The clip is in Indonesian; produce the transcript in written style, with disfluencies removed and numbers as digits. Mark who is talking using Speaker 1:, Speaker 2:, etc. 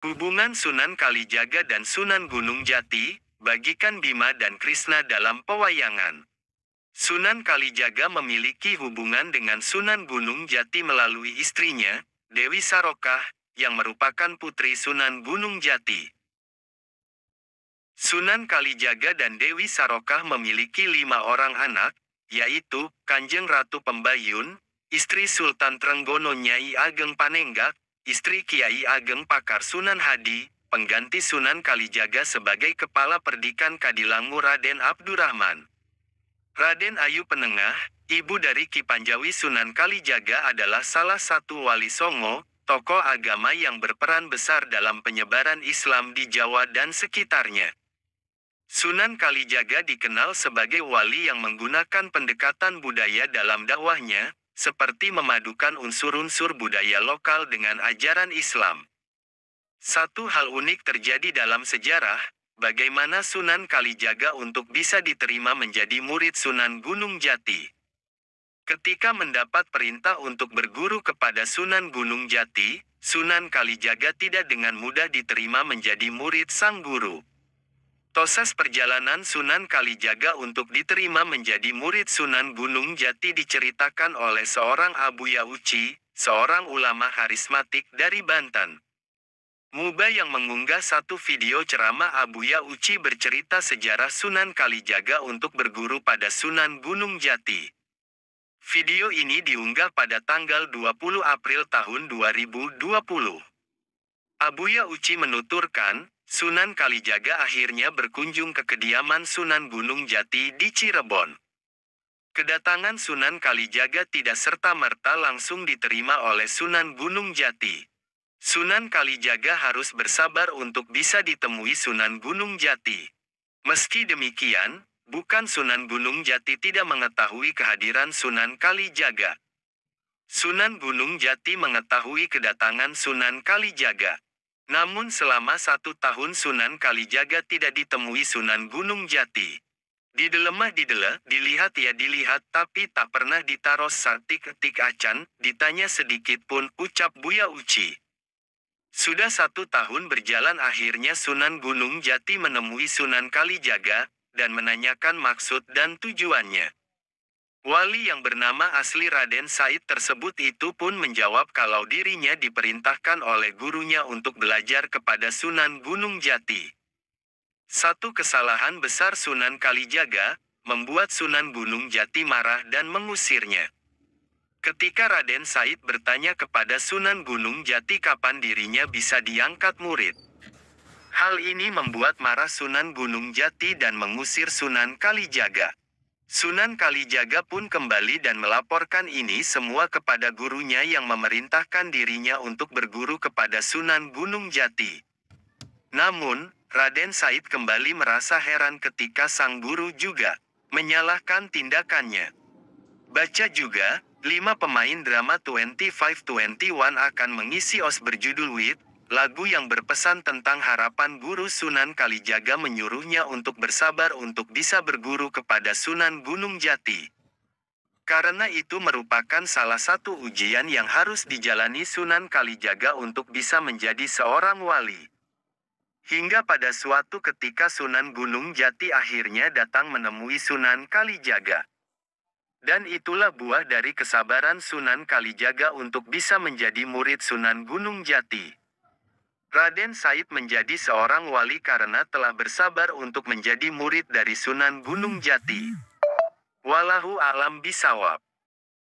Speaker 1: Hubungan Sunan Kalijaga dan Sunan Gunung Jati, bagikan Bima dan Krishna dalam pewayangan. Sunan Kalijaga memiliki hubungan dengan Sunan Gunung Jati melalui istrinya, Dewi Sarokah, yang merupakan putri Sunan Gunung Jati. Sunan Kalijaga dan Dewi Sarokah memiliki 5 orang anak, yaitu Kanjeng Ratu Pembayun, istri Sultan Trenggono Nyai Ageng Panenggak, istri Kiai Ageng Pakar Sunan Hadi, pengganti Sunan Kalijaga sebagai Kepala Perdikan Kadilangu Raden Abdurrahman. Raden Ayu Penengah, ibu dari Ki Panjawi Sunan Kalijaga adalah salah satu wali Songo, tokoh agama yang berperan besar dalam penyebaran Islam di Jawa dan sekitarnya. Sunan Kalijaga dikenal sebagai wali yang menggunakan pendekatan budaya dalam dakwahnya, seperti memadukan unsur-unsur budaya lokal dengan ajaran Islam. Satu hal unik terjadi dalam sejarah, bagaimana Sunan Kalijaga untuk bisa diterima menjadi murid Sunan Gunung Jati. Ketika mendapat perintah untuk berguru kepada Sunan Gunung Jati, Sunan Kalijaga tidak dengan mudah diterima menjadi murid sang guru. Proses perjalanan Sunan Kalijaga untuk diterima menjadi murid Sunan Gunung Jati diceritakan oleh seorang Abuya Uci, seorang ulama karismatik dari Banten. Muba yang mengunggah satu video ceramah Abuya Uci bercerita sejarah Sunan Kalijaga untuk berguru pada Sunan Gunung Jati. Video ini diunggah pada tanggal 20 April tahun 2020. Abuya Uci menuturkan, Sunan Kalijaga akhirnya berkunjung ke kediaman Sunan Gunung Jati di Cirebon. Kedatangan Sunan Kalijaga tidak serta-merta langsung diterima oleh Sunan Gunung Jati. Sunan Kalijaga harus bersabar untuk bisa ditemui Sunan Gunung Jati. Meski demikian, bukan Sunan Gunung Jati tidak mengetahui kehadiran Sunan Kalijaga. Sunan Gunung Jati mengetahui kedatangan Sunan Kalijaga. Namun selama 1 tahun Sunan Kalijaga tidak ditemui Sunan Gunung Jati. Didelemah dilihat ya dilihat tapi tak pernah ditaros satik-etik acan, ditanya sedikit pun, ucap Buya Uci. Sudah 1 tahun berjalan akhirnya Sunan Gunung Jati menemui Sunan Kalijaga, dan menanyakan maksud dan tujuannya. Wali yang bernama asli Raden Said tersebut itu pun menjawab kalau dirinya diperintahkan oleh gurunya untuk belajar kepada Sunan Gunung Jati. Satu kesalahan besar Sunan Kalijaga, membuat Sunan Gunung Jati marah dan mengusirnya. Ketika Raden Said bertanya kepada Sunan Gunung Jati kapan dirinya bisa diangkat murid. Hal ini membuat marah Sunan Gunung Jati dan mengusir Sunan Kalijaga. Sunan Kalijaga pun kembali dan melaporkan ini semua kepada gurunya yang memerintahkan dirinya untuk berguru kepada Sunan Gunung Jati. Namun, Raden Said kembali merasa heran ketika sang guru juga menyalahkan tindakannya. Baca juga, 5 pemain drama 2521 akan mengisi OS berjudul With, lagu yang berpesan tentang harapan guru Sunan Kalijaga menyuruhnya untuk bersabar untuk bisa berguru kepada Sunan Gunung Jati. Karena itu merupakan salah satu ujian yang harus dijalani Sunan Kalijaga untuk bisa menjadi seorang wali. Hingga pada suatu ketika Sunan Gunung Jati akhirnya datang menemui Sunan Kalijaga. Dan itulah buah dari kesabaran Sunan Kalijaga untuk bisa menjadi murid Sunan Gunung Jati. Raden Said menjadi seorang wali karena telah bersabar untuk menjadi murid dari Sunan Gunung Jati. Wallahu a'lam bishawab.